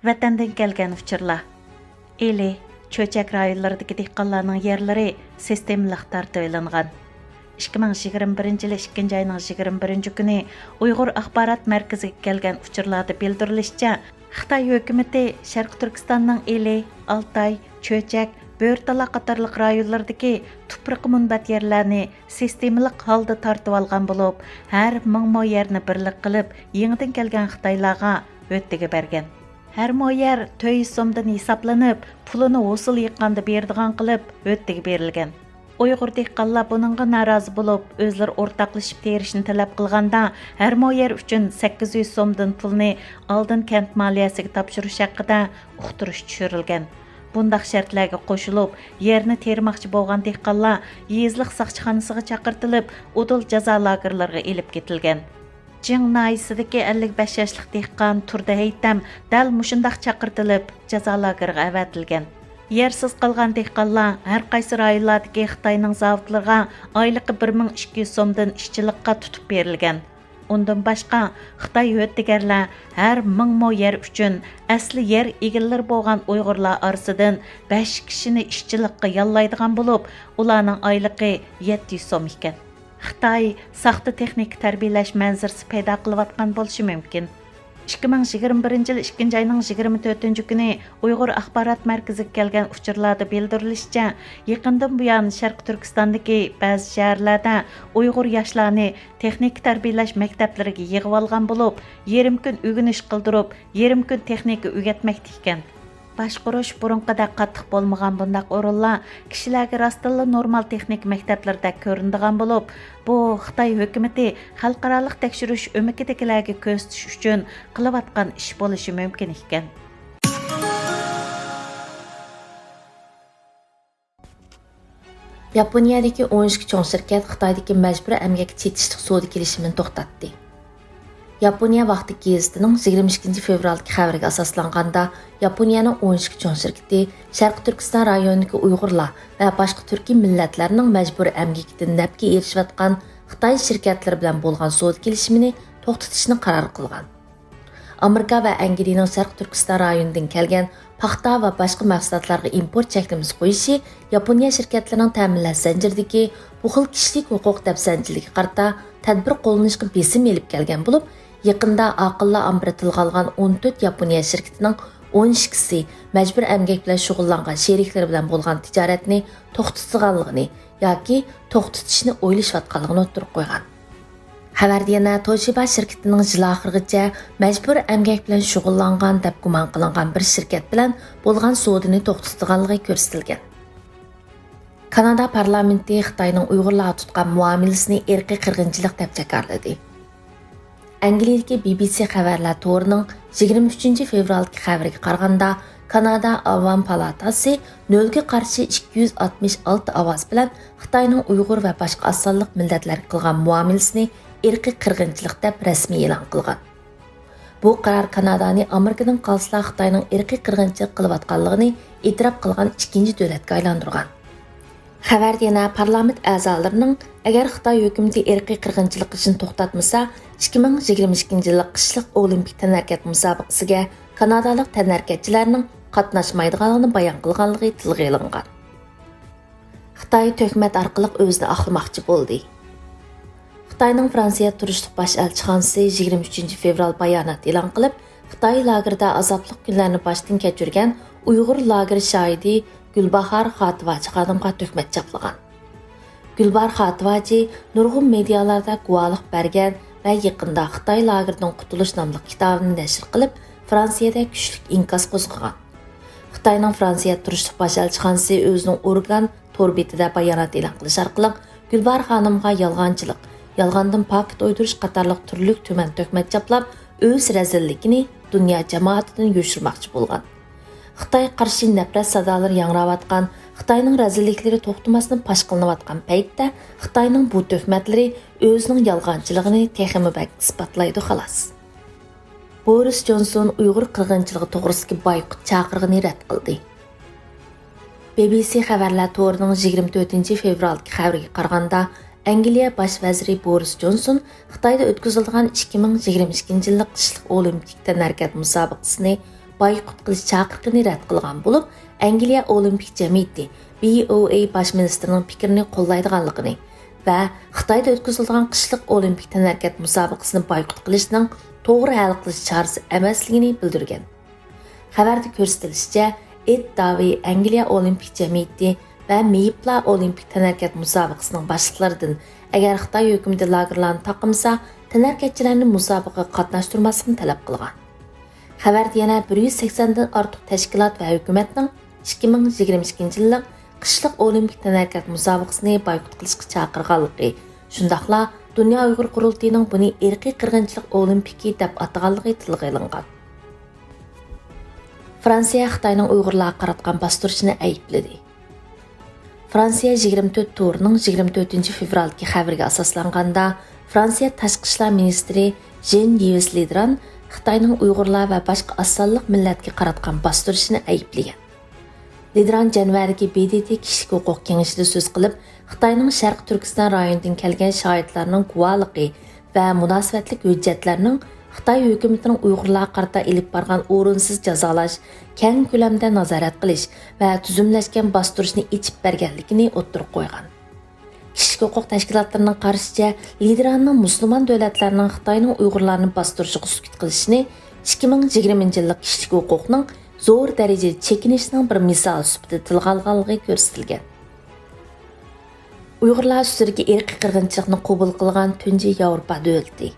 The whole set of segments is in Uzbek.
Vatandan kelgan uçurlar. Eli, çöçek rayonlaridagi dehqonlarning yerlari sistemliq tartib elingan. 2021 yılı 2 ayının 21 kuni Uyghur Axbarat Mərkəziga kelgan uçurlarda bildirilishicha, Xitoy hökuməti Sharq Turkistonning Eli, Altay, Çöçek, Böğürtala qatarlıq rayonlaridagi tuproq munbat yerlarni sistemliq holda tartib olgan bo'lib, har 1000 mo yerni birlik qilib, yenidan kelgan Xitoylarga o'ttiga bergan. Her moyer 400 so'mdan hisoblanib, pulini usul yiqqanda berdigan qilib o'ttiga berilgan. Uyghur dehqonlar buningga norozi bo'lib, o'zlari o'rtaqlashib terishni talab qilganda, har moyer uchun 800 so'mdan pulni oldin kent moliyasiga topshirish haqida uqtirish tushirilgan. Bundaq shartlarga qo'shilib, yerni termoqchi bo'lgan dehqonlar yezliq saqchixonasiga chaqirtilib, udul jazo lagerlariga elib ketilgan. Jing naisidagi 55 yoshlik dehqon Turda Haytam dal mushundaq chaqirtilib, jazo lageriga avatilgan. Yersiz qolgan dehqonlar har qaysi rayonlardagi Xitoyning zavodlariga oyligi 1200 so'mdan ishchilikqa tutib berilgan. Undan boshqa Xitoy huddigarlar har 1000 mo yer uchun asli yer egillari bo'lgan Uyg'urlar orasidan 5 kishini ishchilikqa yollaydigan bo'lib, ularning oyligi 700 so'm ekan. Xitoy saxta texnik tarbiyalash manzarasi paydo qilayotgan bo'lishi mumkin. 2021 yil 2 ayning 24 kuni Uyg'ur Axbarat Mərkəziga kelgan uçurlarda bildirilishicha, yaqindan buyon Sharq Turkistondagi ba'zi shaharlarda Uyg'ur yoshlarni texnik tarbiyalash maktablariga yig'ib olgan bo'lib, yarim kun o'rganish qildirib, yarim kun texnika o'rgatmoqda ekan. Boshqarish burunqidek qattiq bo'lmagan bundaq o'rinlar kishilarga rostilla normal texnik maktablarda ko'rinadigan bo'lib, bu Xitoy hukumatı xalqarалық tekshirish o'mikidagilarga ko'z tutish uchun qilayotgan ish bo'lishi mumkin ekan. Yaponiyadagi 12 cho'ng shirkat Xitoydagi majburiy emgak chetishlik savdo kelishimini to'xtatdi. Yaponiya vaqti gazetining 22 fevraldagi xabariga asoslanganda, Yaponiyaning 12 cho'ng shirkati Sharq Turkiston rayonidagi Uyg'urlar va boshqa turkiy millatlarning majburiy emgakidan nafga erishayotgan Xitoy shirkatlari bilan bo'lgan savdo kelishimini to'xtatishni qaror qilgan. Amerika va Angliyaning Sharq Turkiston rayonidan kelgan paxta va boshqa mahsulotlarga import cheklamasi qo'yishi Yaponiya shirkatlarining ta'minlash zanjiridagi bu xil kishilik huquq dafsanchiligiga qarata tadbir qo'llanishga besim elib kelgan bo'lib, yaqinda aqllar amri tilga olgan 14 Yaponiya shirkatining 12si majbur emgak bilan shug'ullangan sheriklari bilan bo'lgan tijoratni to'xtatganligini yoki to'xtatishni o'ylashayotganligini o'tirib qo'ygan. Xabarda yana Toshiba shirkatining yil oxirigacha majbur emgak bilan shug'ullangan deb gumon qilingan bir shirkat bilan bo'lgan savdoni to'xtatganligi ko'rsatilgan. Kanada parlamenti Xitoyning Uyg'urlarga tutgan muomalasini irqiy qirg'inchilik deb jakarladi. Angliyadagi BBC xabarlar to'rining 23 fevraldagi xabariga qaraganda, Kanada Avam palatasi 0ga qarshi 266 ovoz bilan Xitoyning Uyg'ur va boshqa asonliq millatlarga qilgan muomalasini irqiy qirg'inchilik deb rasmiy e'lon qilgan. Bu qaror Kanadani Amerikadan qolsa Xitoyning irqiy qirg'inchilik qilayotganligini e'tirof qilgan ikkinchi davlatga aylantirgan. Xabarda yana parlament a'zolarining agar Xitoy hukumati irqiy qirg'inchilik ishini to'xtatmasa, 2022 yillik qishliq olimpik tanarkat musobaqasiga kanadalik tanarkatchilarning qatnashmaydiganligini bayon qilganligi tilga olingan. Xitoy töhmat orqali o'zini oqlamoqchi bo'ldi. Xitoyning Fransiya turishliq bosh elchixonasi 23 fevral bayonot e'lon qilib, Xitoy lagerda azobli kunlarni boshdan kechirgan Uyg'ur lager shoidi Gulbahar Xativachi xonimga töhmat chaplagan. Gulbahar Xativachi nurg'un medialarda guvohlik bergan va yaqinda Xitoy lagerining Qutulish nomli kitobini nashr qilib, Fransiyada kuchli inkos qo'zg'agan. Xitoyning Fransiya turishliq bosh elchixonasi o'zining organ tor betida bayonot e'lon qilish orqali Gulbahar xonimga yolg'onchilik, yolg'ondan pokit o'ydirish qatorliq turli tuman töhmat chaplab, o'z razilligini dunyo jamoatidan yo'shirmoqchi bo'lgan. Xitoy qarshi nafrat sadolari yangrayotgan, Xitoyning razilliklari to'xtamasdan pash qilinayotgan paytda Xitoyning bu tuhmatlari o'zining yolg'onchiligini texmi bak isbotlaydi xolos. Boris Johnson Uyg'ur qirg'inchiligi to'g'risidagi boyqut chaqirig'ini rad qildi. BBC xabarlar to'rining 24 fevraldagi xabariga qaraganda, Angliya bosh vaziri Boris Johnson Xitoyda o'tkazilgan 2022 yillik qishliq olimpik tanarkat musobaqasini boyqut qilish chaqirig'ini rad qilgan bo'lib, Angliya Olimpik jamiyati BOA bosh ministrining fikrini qo'llaydiganligini va Xitoyda o'tkazilgan qishliq olimpik tanarkat musobaqasini boyqut qilishning to'g'ri hal qilish chorasi emasligini bildirgan. Xabarda ko'rsatilishicha, Ed Davey Angliya Olimpik jamiyati va Meypla Olimpik tanarkat musobaqasining boshliqlaridan agar Xitoy hukumati lagerlarni taqimsa, tanarkatchilarni musobaqaga qatnashtirmaslikni talab qilgan. Xabarda yana 180 dan ortiq tashkilot va hukumatning 2022 yillik qishliq olimpik tanarkat musobaqasini boyqut qilishga chaqirganligi, shundaqla Dunyo Uyg'ur qurultiyining buni irqiy qirg'inchilik olimpiki deb ataganligi tilga olingan. Fransiya Xitoyning Uyg'urlarga qaratgan bostirishini aybladi. Fransiya 24 to'rining 24 fevraldagi xabariga asoslanganda, Fransiya tashqi ishlar ministri Jean-Yves Le Drian Xitoyning Uyg'urlar va boshqa asonliq millatga qaratgan bostirishini ayblagan. Le Drian janvardagi BDT kishilik huquq kengashida so'z qilib, Xitoyning Sharq Turkiston rayonidan kelgan shohidlarning guvohligi va munosabatlik hujjatlarning Xitoy hukumatining Uyg'urlarga qarata ilib borgan o'rinsiz jazolash, keng ko'lamda nazorat qilish va tuzumlashgan bostirishni ichib berganligini o'ttirib qo'ygan. Kishilik huquq tashkilotlarining qarashicha, Le Drianning musulmon davlatlarning Xitoyning Uyg'urlarni bostirishiga sukut qilishini 2020 yillik kishilik huquqning zo'r darajada chekinishining bir misol sifatida tilga olganligi ko'rsatilgan. Uyg'urlar ustiga irqiy qirg'inchilikni qabul qilgan tunji Yevropa davlati.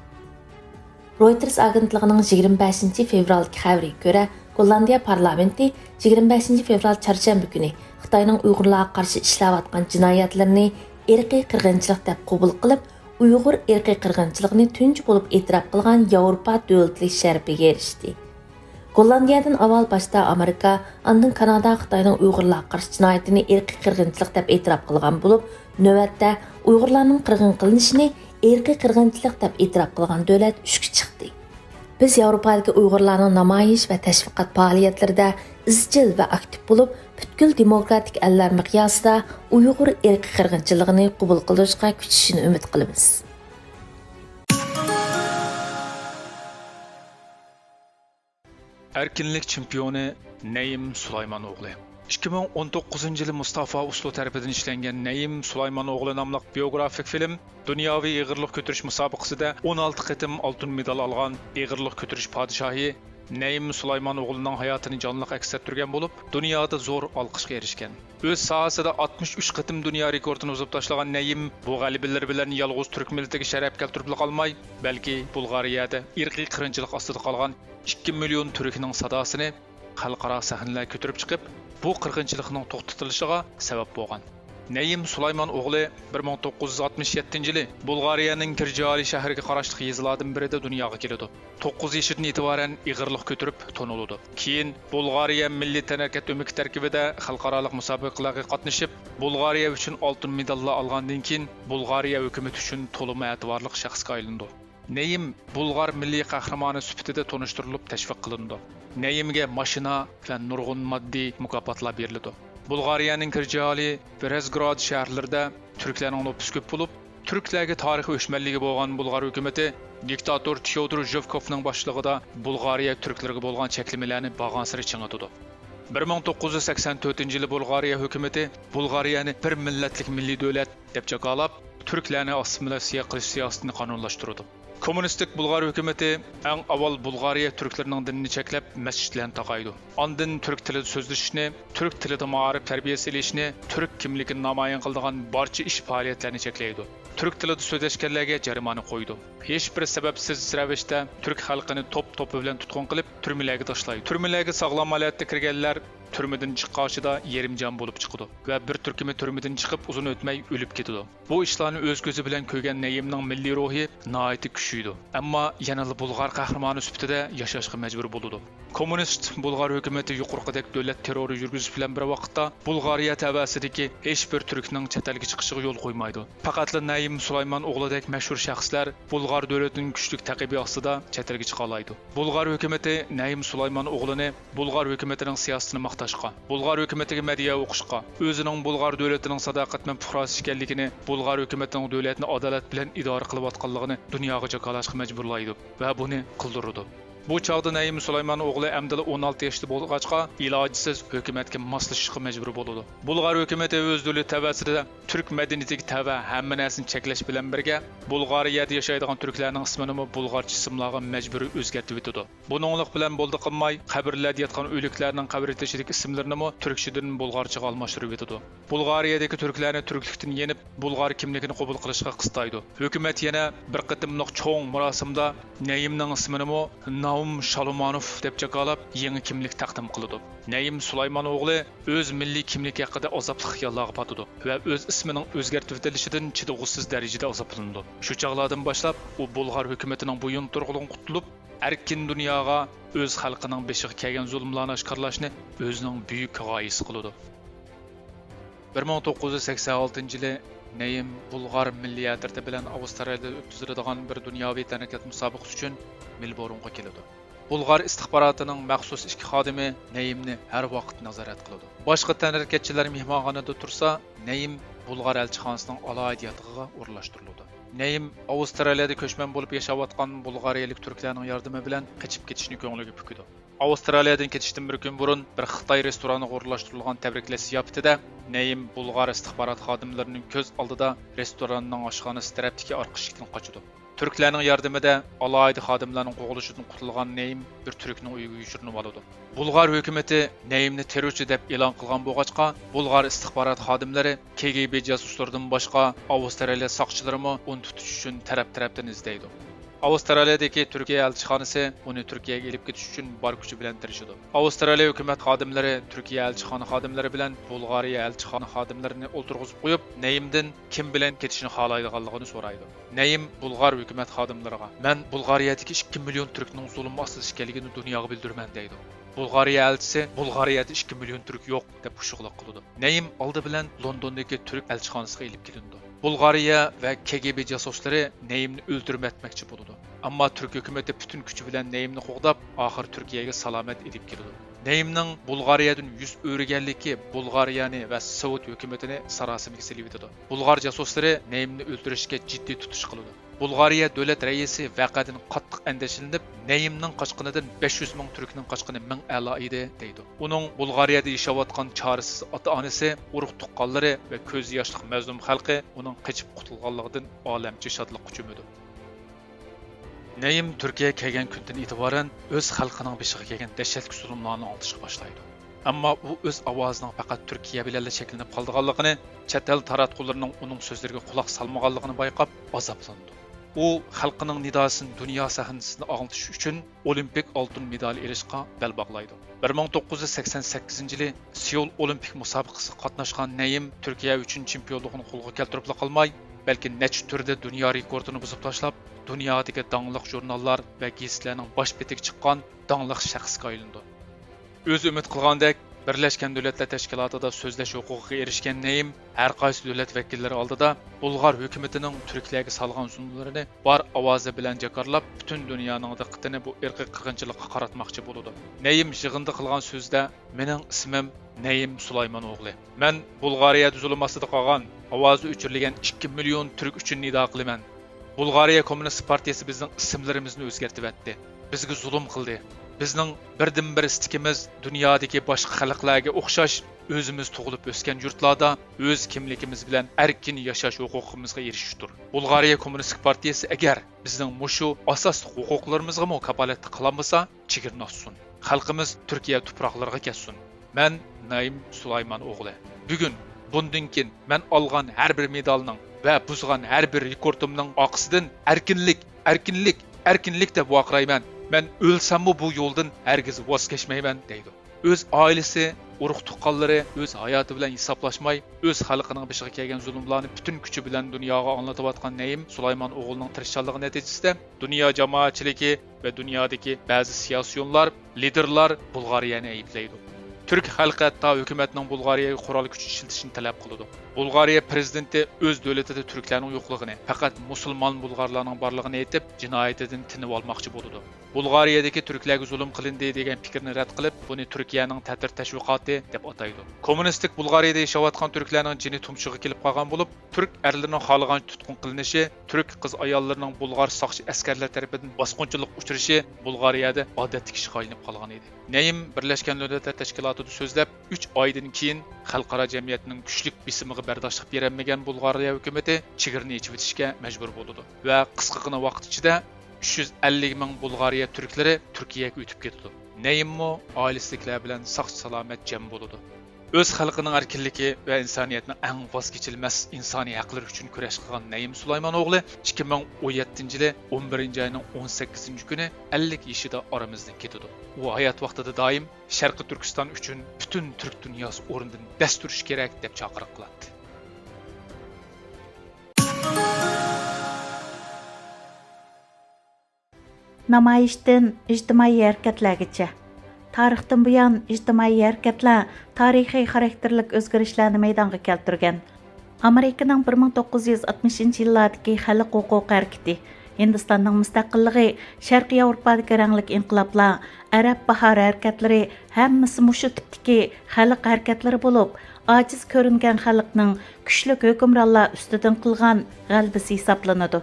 Reuters agentligining 25 fevraldagi xabariga ko'ra, Gollandiya parlamenti 25 fevral chorshanba kuni Xitoyning Uyg'urlarga qarshi ishlayotgan jinoyatlarini irqiy qirg'inchilik deb qabul qilib, Uyg'ur irqiy qirg'inchiligini tunji bo'lib e'tirof qilgan Yevropa davlatlik sharafiga erishdi. Gollandiyadan avval boshda Amerika, ondan Kanada Xitoyning Uyg'urlarga qarshi jinoyatini irqiy qirg'inchilik deb e'tirof qilgan bo'lib, navbatda Uyg'urlarning qirg'in qilinishini irqiy qirg'inchilik deb e'tirof qilgan davlat 3 ga chiqdi. Biz Yevropadagi Uyg'urlarning namoyish va tashviqot faoliyatlarida izchil va aktiv bo'lib, butkul demokratik ellar miqyosida Uyg'ur irqiy qirg'inchiligini qabul qilishga kuchishini umid qilamiz. Erkinlik chempioni Naim Sulaymonoğlu. 2019 yılı Mustafa Uslu tarafidan ishlangan Naim Sulaymonoğlu nomli biografik film dunyoviy ig'irlik ko'tarish musobaqasida 16 qitim oltin medal olgan ig'irlik ko'tarish podshohi Naim Sulaymonoğlu'nun hayotini jonliq aks ettirgan bo'lib, dunyoda zo'r olqishga erishgan. O'z sohasida 63 qitim dunyo rekordini uzib tashlagan Naim bu g'alabalar bilan yolg'iz turk millatiga sharaf keltirib qolmay, balki Bulg'ariyada irqiy qirg'inchilik ostida qolgan 2 million turkning sadosini xalqaro sahnalarga ko'tarib chiqib, bu qirg'inchilikning to'xtatilishiga sabab bo'lgan. Naim Sulaymonoğlu 1967 yılı Bulgariyaning Kirjali shahriga qarashli yezlardan birida dunyoga keladi. 9 yoshdan e'tiboran ig'irlik ko'tarib toniladi. Keyin Bulgariya milliy tanarkat o'mik tarkibida xalqaro musobaqalarga qatnashib, Bulgariya uchun oltin medallar olgandan keyin Bulgariya hukumati uchun to'liq e'tiborli shaxsga aylandi. Naim Bulg'ar milliy qahramoni sifatida tanishtirilib tashviq qilindi. Naimga mashina va nurg'un moddiy mukofotlar berildi. Bulgariyaning Kirjali va Razgrad shaharlarida turklarning nüfusi ko'p bo'lib, turklarga tarixiy o'chmanligi bo'lgan Bulg'ar hukumati diktator Fyodor Zhivkovning boshlig'ida Bulgariya turklariga bo'lgan cheklamalarni bag'ansiri chingitdi. 1984 yili Bulgariya hukumati Bulgariyani bir millatlik milliy davlat deb jakolab, turklarni assimilyatsiya qilish siyosatini qonunlashtirdi. Kommunistik Bulg'ar hukumati eng avval Bulgariya turklarining dinini cheklab, masjidlarni taqaydi. Ondan turk tilida so'zlashishni, turk tilida ma'rif tarbiyasi ilishni, turk kimligini namoyon qiladigan barcha ish faoliyatlarini cheklaydi. Turk tilida so'zlashganlarga jarimani qo'ydi. Hech bir sababsiz ravishda turk xalqini top bilan tutqun qilib, turmalarga tashlaydi. Turmalarga sog'lom holatda kirganlar türmeden chiqqanida yerimjon bo'lib chiqadi va bir turkumi turmadan chiqib uzun o'tmay o'lib ketadi. Bu ishlarni o'z ko'zi bilan ko'rgan Nayimning milliy ruhi nihoyat kuchli. Ammo yana Bulg'ar qahramoni sifatida yashashga majbur bo'ladi. Kommunist Bulg'ar hukumati yuqorqidek davlat terrori yurgizish bilan bir vaqtda Bulg'ariya tavasidagi hech bir turkning chet elga chiqishiga yo'l qo'ymaydi. Faqat Nayim Sulaymon o'g'lidek mashhur shaxslar Bulg'ar davlatining kuchli taqibi ostida chet elga chiqa oladi. Bulg'ar hukumati Nayim Sulaymon o'g'lini Bulg'ar hukumatining siyosatini maqtashga, Bulg'ar hukumatiga madhiya o'qishga, o'zining Bulg'ar davlatining sadoqatman fuqarosi ekanligini, Bulg'ar hukumatining davlatni adolat bilan idora qilayotganligini dunyoga jakolashga majburlaydi va buni qildirdi. Bu chog'da Nayim Sulaymon o'g'li Amdala 16 yoshda bo'lg'achqa ilojsiz hukumatga moslashishga majbur bo'ladi. Bulg'ar hukumati o'z davlat tavasida turk madaniyatiga tava hamma narsani cheklash bilan birga Bulg'ariyada yashaydigan turklarning ismini bulg'archa ismlarga majburiy o'zgartirib o'tadi. Buninglik bilan bo'ldi qilmay qabrlarda yotgan o'liklarning qabr etishidagi ismlarini turkchadan bulg'archaga almashtirib o'tadi. Bulg'ariyadagi turklarni turklikdan yenib Bulg'ar kimligini qabul qilishga qistaydi. Hukumat yana bir qatimliq cho'ng marosimda Nayimning ismini Naum Shalomonov deb jakolab yangi kimlik taqdim qildi. Nayim Sulaymon o'g'li o'z milliy kimligi haqida azobli xiyollarga patadi va o'z ismining o'zgartirilishidan chidag'usiz darajada azoblandi. Shu chog'lardan boshlab u Bulg'ar hukumatining bo'yin turg'ulidan qutulib, erkin dunyoga o'z xalqining beshiga kelgan zulmlarni oshkorlashni o'zining buyuk g'oyasi qildi. 1986-yili Nayim Bulg'ar milliy teatri bilan Avstraliyada o'tkaziladigan bir dunyoviy tanakat musobaqasi uchun Melbournega keladi. Bulg'ar istixborotining maxsus ishchi xodimi Nayimni har vaqt nazorat qiladi. Boshqa tanakkatchilar mehmonxonada tursa, Nayim Bulg'ar elchixonasining alohida yotog'iga o'rnashtiriladi. Nayim Avstraliyada ko'chman bo'lib yashayotgan bulg'ariyalik turklarning yordami bilan qochib ketishni ko'ngliga pukidi. Avstraliyadan ketishdan bir kun burun bir Xitoy restoraniga o'rnashtirilgan tabriklash ziyofatida Nayim Bulg'ar istixborot xodimlarining ko'z oldida restoranning oshxonasi tarafdagi orqa eshikdan qochdi. Turklarning yordamida alohida xodimlarning qo'g'ilishidan qutulgan Nayim bir turkning uyiga yoshirinib oladi. Bulg'ar hukumati Nayimni terrorchi deb e'lon qilgan bo'lg'achqa, Bulg'ar istixborot xodimlari KGB jasuslaridan boshqa Avstraliya soqchilarimi uni tutish uchun taraf-tarafdan izlaydi. Avstraliyadagi Turkiya elchixonasi uni Turkiyaga elib ketish uchun bor kuchi bilan tirishadi. Avstraliya hukumat xodimlari Turkiya elchixona xodimlari bilan Bulg'ariya elchixona xodimlarini o'ltirg'izib qo'yib, Nayimdan kim bilan ketishni xohlaydiganligini so'raydi. Nayim Bulg'ar hukumat xodimlariga: "Men Bulg'ariyadagi 2 million turkning zulm ostida ekanligini dunyoga bildirman" deydi. Bulg'ariya elchisi Bulg'ariyada 2 million turk yo'q deb xushxulq qildi. Nayim oldi bilan Londondagi turk elchixonasiga elib kelindi. Bulg'ariya va KGB jasuslari Nayimni o'ldirmoqchi bo'ldi. Ammo turk hukumati butun kuchi bilan Nayimni qo'g'dab, oxir Turkiyaga salomat elib keldi. Nayimning Bulg'ariyadan yuz o'rganligi Bulg'ariyani va Sovet hukumatini sarosimaga silib etdi. Bulg'ar jasuslari Nayimni o'ldirishga jiddiy tutish qildi. Bulg'ariya davlat raisi vaqadan qattiq andashilinib, Nayimning qochqinidan 500 ming turkning qochqini 1000 a'lo edi deydi. Uning Bulg'ariyada yashayotgan chorasiz ota-onasi, urug' tuqqanlari va ko'z yoshli mazlum xalqi uning qochib qutulganligidan olamcha shodlikqa cho'midi. Nayim Turkiyaga kelgan kundan e'tiboran o'z xalqining beshiga kelgan dahshatli zulmlarni olishga boshlaydi. Ammo u o'z ovozining faqat Turkiya bilan shakllanib qolganligini, chet el taratqullarining uning so'zlariga quloq solmaganligini bayqab azoblandi. U xalqining nidosini dunyo sahnasida og'iltish uchun Olimpik oltin medal olishga bel bog'laydi. 1988-yili Seul Olimpik musobaqasida qatnashgan Nayim Turkiya uchun chempionlikni qo'lga keltirib qolmay, balki necha turda dunyo rekordini buzib tashlab, dunyodagi dangliq jurnallar va gazetlarning bosh betiga chiqqan dangliq shaxsga aylandi. O'z umid qilgandek Birleşken Devletler Teşkilatı'da sözleş hukukiga erishgan Nayim har qaysi davlat vakillari oldida Bulg'ar hukumatining Turklarga salgan zulmlarini bor ovozi bilan jakarlab, butun dunyoning diqqatini bu irqiy qirg'inchilikqa qaratmoqchi bo'ldi. Nayim yig'inda qilgan so'zda: "Mening ismim Nayim Sulaymon o'g'li. Men Bulg'ariyada zulm ostida qolgan, ovozi o'chirilgan 2 million turk uchun nido qilaman. Bulg'ariya Kommunist partiyasi bizning ismlarimizni o'zgartirib etdi. Bizga zulm qildi. Bizning birdan-bir istikimiz dunyodagi boshqa xalqlarga o'xshash o'zimiz tug'ilib o'sgan yurtlarda o'z kimligimiz bilan erkin yashash huquqimizga erishishdir. Bulg'ariya Kommunist partiyasi agar bizning mushu asosli huquqlarimizga kapolat qilolmasa, chegirni ochsin. Xalqimiz Turkiya tuproqlariga ketsin. Men Nayim Sulaymon o'g'li. Bugun bundan keyin men olgan har bir medalning va buzgan har bir rekordimning oqisidan erkinlik deb vaqirayman. Men o'lsammi bu yo'ldan hargiz voz kechmayman" deydi. o'z oilasi, urug' tuqqanlari o'z hayoti bilan hisoblashmay, o'z xalqining boshiga kelgan zulmlarni butun kuchi bilan dunyoga anglatayotgan Naim Sulaymon o'g'lining tirishchanligi natijasida dunyo jamoatchiligi va dunyodagi ba'zi siyosiyonlar, liderlar Bulg'ariyani ayblaydi. Türk xalqi hatto hukumatning Bulg'ariyaga qurol kuch ishlatishini talab qiladi. Bulg'ariya prezidenti o'z davlatida turklarning yo'qligini, faqat musulmon bulg'arlarning borligini aytib, jinoyatidan tinib olmoqchi bo'ladi. Bulg'ariyadagi turklarga zulm qilindi degan fikrni rad qilib, buni Turkiyaning ta'tir tashviqoti deb ataydi. Kommunistik Bulg'ariyada yashayotgan turklarning jini tumshug'i kelib qolgan bo'lib, turk erlarining xohlagan tutqun qilinishi, turk qiz ayollarining bulg'ar soqchi askarlar tomonidan bosqinchilik uchrashi Bulg'ariyada odatdagi ish qo'yilib qolgan edi. Naim Birlashgan Davlatlar Tashkilotida so'zlab, 3 oydan keyin xalqaro jamiyatning kuchlik bisimiga bardoshlik berolmagan Bulg'ariya hukumatı chegirni yechib o'tishga majbur bo'ldi va qisqagina vaqt ichida 350 ming Bulg'ariya turklari Turkiyaga o'tib ketdi. Naimmo oilasidagilar bilan sog' salomat jam bo'ldi. O'z xalqining erkinligi va insoniyatning eng voz kechilmas insoniy haqlari uchun kurash qilgan Naim Sulaymon o'g'li 2017-yili 11-oyning 18-kuni 50 yoshida oramizdan ketdi. U hayot vaqtida doim Sharqi Turkiston uchun butun turk dunyosi o'rnidan dast turish kerak deb chaqiriq qiladi. Namoyishdan ijtimoiy harakatlargacha. Tarixdan buyon ijtimoiy harakatlar tarixiy xarakterlik o'zgarishlarni maydonga keltirgan. Amerikaning 1960-yillardagi xalq huquq harakati, Hindistonning mustaqilligi, Sharqiy Yevropadagi ranglik inqiloblar, Arab bahori harakatlari hammasi mushu tipdagi xalq harakatlari bo'lib, ojiz ko'ringan xalqning kuchli hukmronlar ustidan qilgan g'alabasi hisoblanadi.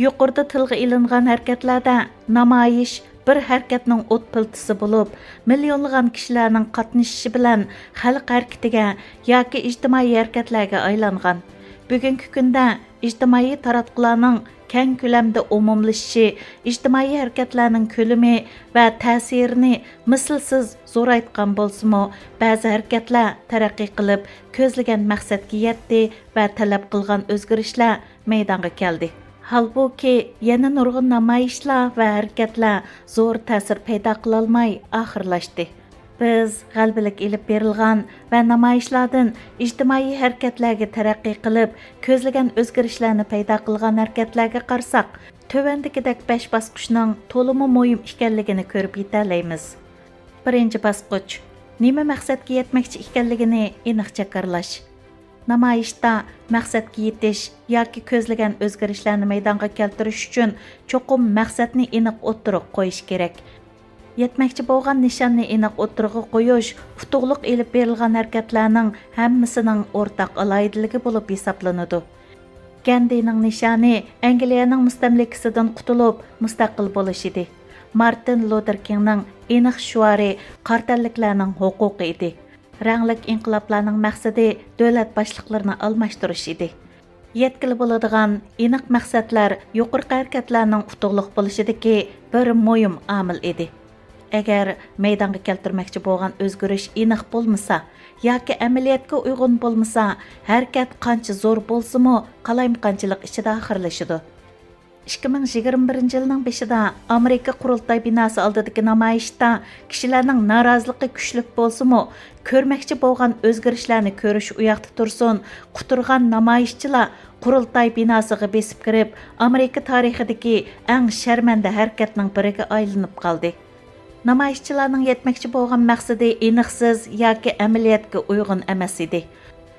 Yuqorida tilga ilingan harakatlarda namoyish bir harakatning o't piltisi bo'lib, millionlagan kishilarning qatnashishi bilan xalq harakatiga yoki ijtimoiy harakatlarga aylangan. Bugungi kunda ijtimoiy taratqularning keng ko'lamda umumlashishi, ijtimoiy harakatlarning ko'lami va ta'sirini mislsiz zo'raytgan bo'lsa-mu, ba'zi harakatlar taraqqiy qilib, ko'zlagan maqsadga yetdi va talab qilgan o'zgarishlar maydonga keldi. Halbuki yana nurg'un namoyishlar va harakatlar zo'r ta'sir paydo qila olmay oxirlashdi. Biz g'albalik ilib berilgan va namoyishlardan ijtimoiy harakatlarga taraqqiy qilib, ko'zlagan o'zgarishlarni paydo qilgan harakatlarga qarasak, tövandagidek 5 bosqichning to'liq muhim ekanligini ko'rib yetalaymiz. Birinchi bosqich nima maqsadga yetmoqchi ekanligini aniq chakarlash. Namoyishda maqsadga yetish yoki ko'zlagan o'zgarishlarni maydonga keltirish uchun cho'qim maqsadni aniq o'ttirib qo'yish kerak. Yetmoqchi bo'lgan nishonni aniq o'ttirg'i qo'yish utuqliq elib berilgan harakatlarning hammasining o'rtaq alohidaligi bo'lib hisoblanadi. Gandining nishoni Angliyaning mustamlikasidan qutulib mustaqil bo'lish edi. Martin Luther Kingning aniq shuari qartalliklarning huquqi edi. Ranglik inqiloblarning maqsadi davlat boshliqlarini almashtirish edi. Yetkili bo'ladigan aniq maqsadlar yuqorqi harakatlarning utuqliq bo'lishidagi bir muhim omil edi. Agar maydonga keltirmoqchi bo'lgan o'zgarish aniq bo'lmasa yoki amaliyotga uyg'un bo'lmasa, harakat qancha zo'r bo'lsa-mu, qalaymiqanchilik ichida oxirlashadi. 2021-yilning beshida Amerika qurultay binosi oldidagi namoyishda kishilarning noroziligi kuchli bo'lsa-mu, ko'rmoqchi bo'lgan o'zgarishlarni ko'rish u yoqda tursin, quturgan namoyishchilar qurultay binosiga besib kirib, Amerika tarixidagi eng sharmanda harakatning biriga aylanib qoldi. Namoyishchilarning yetmoqchi bo'lgan maqsadi aniqsiz yoki amaliyotga uyg'un emas edi.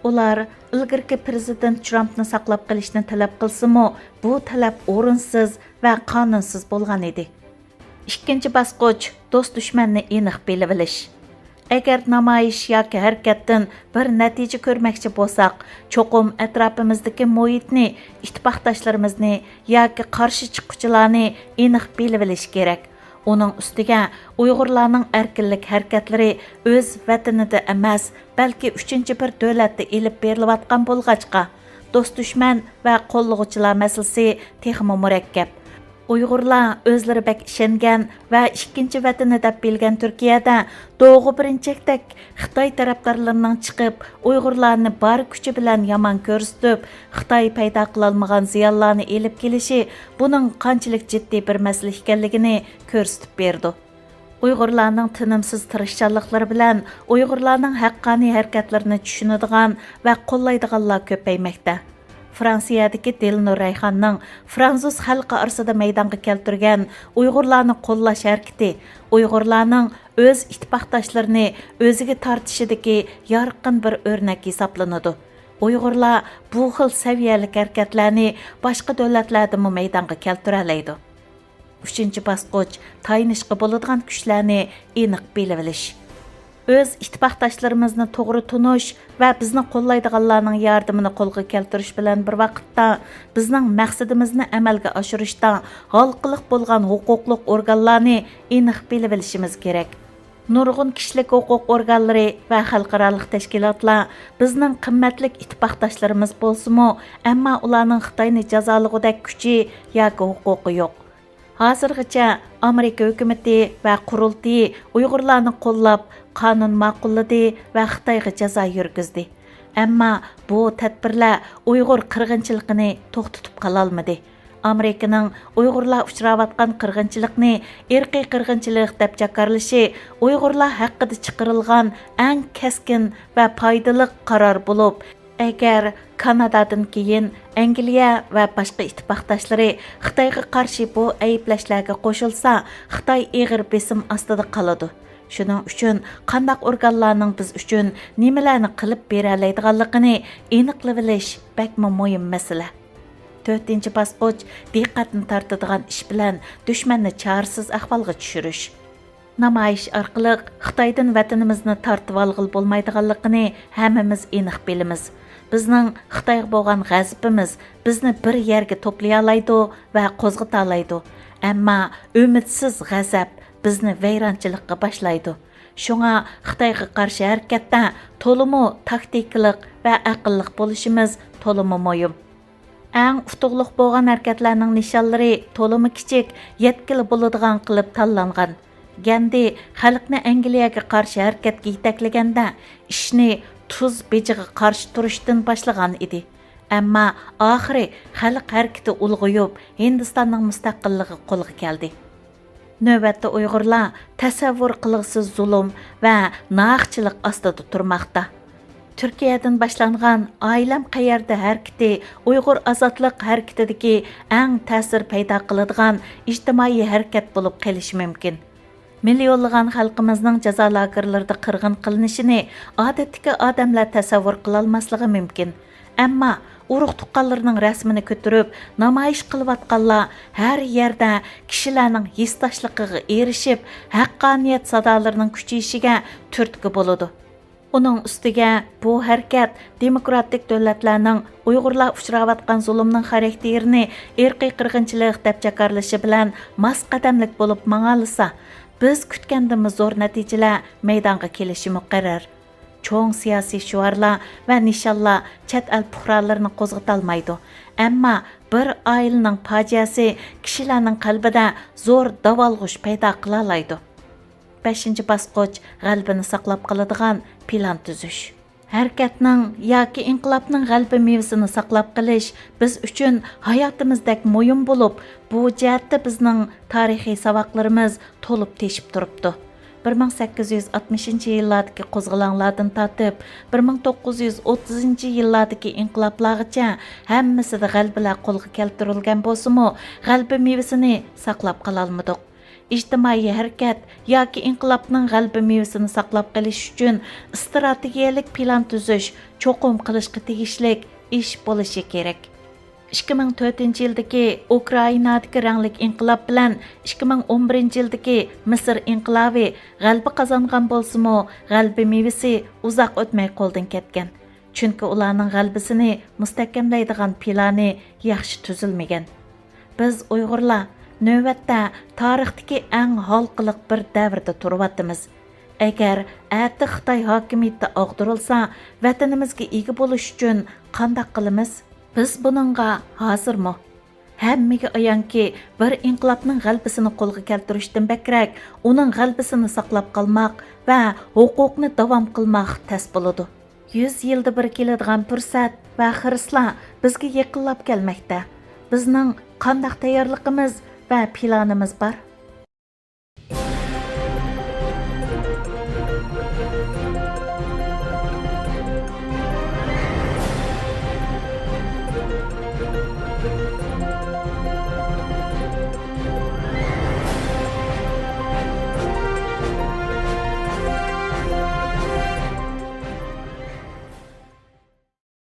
Ular ilgirki prezident Trumpni saqlab qolishni talab qilsa-mu, bu talab o'rinsiz va qonunsiz bo'lgan edi. Ikkinchi bosqich do'st dushmanni aniq bilib olish. Agar namoyish yoki harakatdan bir natija ko'rmoqchi bo'lsak, cho'qim atrofimizdagi muhitni, ittifoqdoshlarimizni yoki qarshi chiquvchilarni aniq bilib olish kerak. Onun ustiga Uyg'urlarning erkinlik harakatlari o'z vatanida emas, balki 3-bir davlatda elib berilayotgan bo'lg'achqa, do'st dushman va qo'llag'uvchilar masalasi texmo murakkab. Uyg'urlar o'zlari bak ishongan va ikkinchi vatani deb bilgan Turkiyada doğu birinchakdak Xitoy tarafdorlarining chiqib, Uyg'urlarni bor kuchi bilan yomon ko'rsatib, Xitoy paydo qila olmagan ziyonlarni elib kelishi buning qanchalik jiddiy bir masala ekanligini ko'rsatib berdi. Uyg'urlarning tinimsiz tirishchanliklari bilan Uyg'urlarning haqqoniy harakatlarini tushunadigan va qo'llaydiganlar ko'paymoqda. Fransiyadagi Dilnur Rayxonning Fransuz xalqi orasida maydonga keltirgan Uyg'urlarni qo'llash harakati Uyg'urlarning o'z ittifoqdoshlarini o'ziga tortishidagi yorqin bir o'rnak hisoblanadi. Uyg'urlar bu xil saviyalik harakatlarni boshqa davlatlarda maydonga keltira oladi. 3-bosqich tayinishga bo'ladigan kuchlarni aniq bilib olish. Öz ittifoqdoshlarimizni to'g'ri tunish va bizni qo'llaydiganlarning yordamini qo'lga keltirish bilan bir vaqtda bizning maqsadimizni amalga oshirishda xalqliq bo'lgan huquqliq organlarni aniq bilib olishimiz kerak. Nurg'un kishilik huquq organlari va xalqaro tashkilotlar bizning qimmatli ittifoqdoshlarimiz bo'lsa-mu, ammo ularning Xitoyni jazolagudek kuchi yoki huquqi yo'q. Hozirgacha Amerika hukumati va qurultiyi Uyg'urlarni qo'llab, qonun ma'qulladi va Xitoyga jazo yurgizdi. Ammo bu tadbirlar Uyg'ur qirg'inchiligini to'xtatib qola olmadi. Amerikaning Uyg'urlar uchrayotgan qirg'inchilikni irqiy qirg'inchilik deb jakarlashi Uyg'urlar haqida chiqarilgan eng keskin va foydali qaror bo'lib, agar Kanadadan keyin Angliya va boshqa ittifoqdoshlari Xitoyga qarshi bu ayblashlarga qo'shilsa, Xitoy og'ir besim ostida qoladi. Shuning uchun qandaq organlarning biz uchun nimalarni qilib bera oladiganligini aniqlab olish bakmo muhim masala. 4-bosqich diqqatni tortadigan ish bilan dushmanni chorasiz ahvolga tushirish. Namoyish orqali Xitoydan vatanimizni tortib olg'il bo'lmaydiganligini hammamiz aniq bilamiz. Bizning Xitoyga bo'lgan g'azabimiz bizni bir yerga to'play oladi va qo'zg'ata oladi. Ammo umidsiz g'azab bizni vayronchilikqa boshlaydi. Shunga Xitoyga qarshi harakatda to'liq taktikalik va aqlliq bo'lishimiz to'liq muhim. Eng utuqliq bo'lgan harakatlarning nishonlari to'liq kichik, yetkili bo'ladigan qilib tanlangan. Gandhi xalqni Angliyaga qarshi harakatga yetaklaganda ishni tuz bejiga qarshi turishdan boshlagan edi. Ammo oxiri xalq harakati ulg'ayib, Hindistonning mustaqilligi qo'lga keldi. Növbətdə Uyğurlar təsəvvür qılğısız zulm və nağçılıq ostida turmaqda. Türkiye'den başlanğan Ailəm qayerdə hərəkəti Uyğur azadlıq hərəkətidəki ən təsir payda qıladigan ictimai hərəkət olub qelishi mümkün. Milyonlagan xalqımızның jazo lagerlərində qırğın qılınışını adətdəki adamlar təsəvvür qıla almaslığı mümkün. Ammo urug' tuqqanlarning rasmini ko'tarib namoyish qilayotganlar har yerda kishilarning hissdoshligiga erishib haqqoniyat sadolarining kuchayishiga turtki bo'ladi. Uning ustiga bu harakat demokratik davlatlarning Uyg'urlar uchrayotgan zulmning xarakterini irqiy qirg'inchilik deb jakarlashi bilan mos qadamlik bo'lib mang'alisa, biz kutgandan zo'r natijalar maydonga kelishi muqarrar. Çoğun siyasi şuarlar ve nişanlar chet el puhralarini qo'zg'ata olmaydi. Ammo bir ailening fojiasi kishilarning qalbida zo'r davolg'ush paydo qila oladi. 5-bosqich g'albini saqlab qoladigan plan tuzish. Harakatning yoki inqilobning g'albi mevasini saqlab qilish biz uchun hayotimizdek muhim bo'lib, bu jihatda bizning tarixiy saboqlarimiz to'lib teshib turibdi. 1860-yillardagi qo'zg'alonlardan tortib 1930-yillardagi inqiloblargacha hammasida g'albalar qo'lga keltirilgan bo'lsa-mu, g'alba mevasini saqlab qola olmadik. Ijtimoiy harakat yoki inqilobning g'alba mevasini saqlab qolish uchun strategiyalik plan tuzish cho'qim qilishga tegishli ish bo'lishi kerak. 2004-yildagi Ukrainadagi ranglik inqilob bilan 2011-yildagi Misr inqilobi g'alaba qozongan bo'lsa-mu, g'alba mevasi uzoq o'tmay qo'ldan ketgan. Chunki ularning g'albasini mustahkamlaydigan plani yaxshi tuzilmagan. Biz Uyg'urlar navbatda tarixdagi eng xalqliq bir davrda turyapmiz. Agar ati Xitoy hokimiyati og'dirilsa, vatanimizga ega bo'lish uchun qanday qilamiz? Biz buningga hozirmi? Hammaga ayonki, bir inqilobning g'albasini qo'lga keltirishdan bakrak, uning g'albasini saqlab qolmoq va huquqni davom qilmoq tas bo'ladi. 100 yilda bir keladigan fursat va xirislar bizga yaqinlab kelmoqda. Bizning qanday tayyorligimiz va planimiz bor?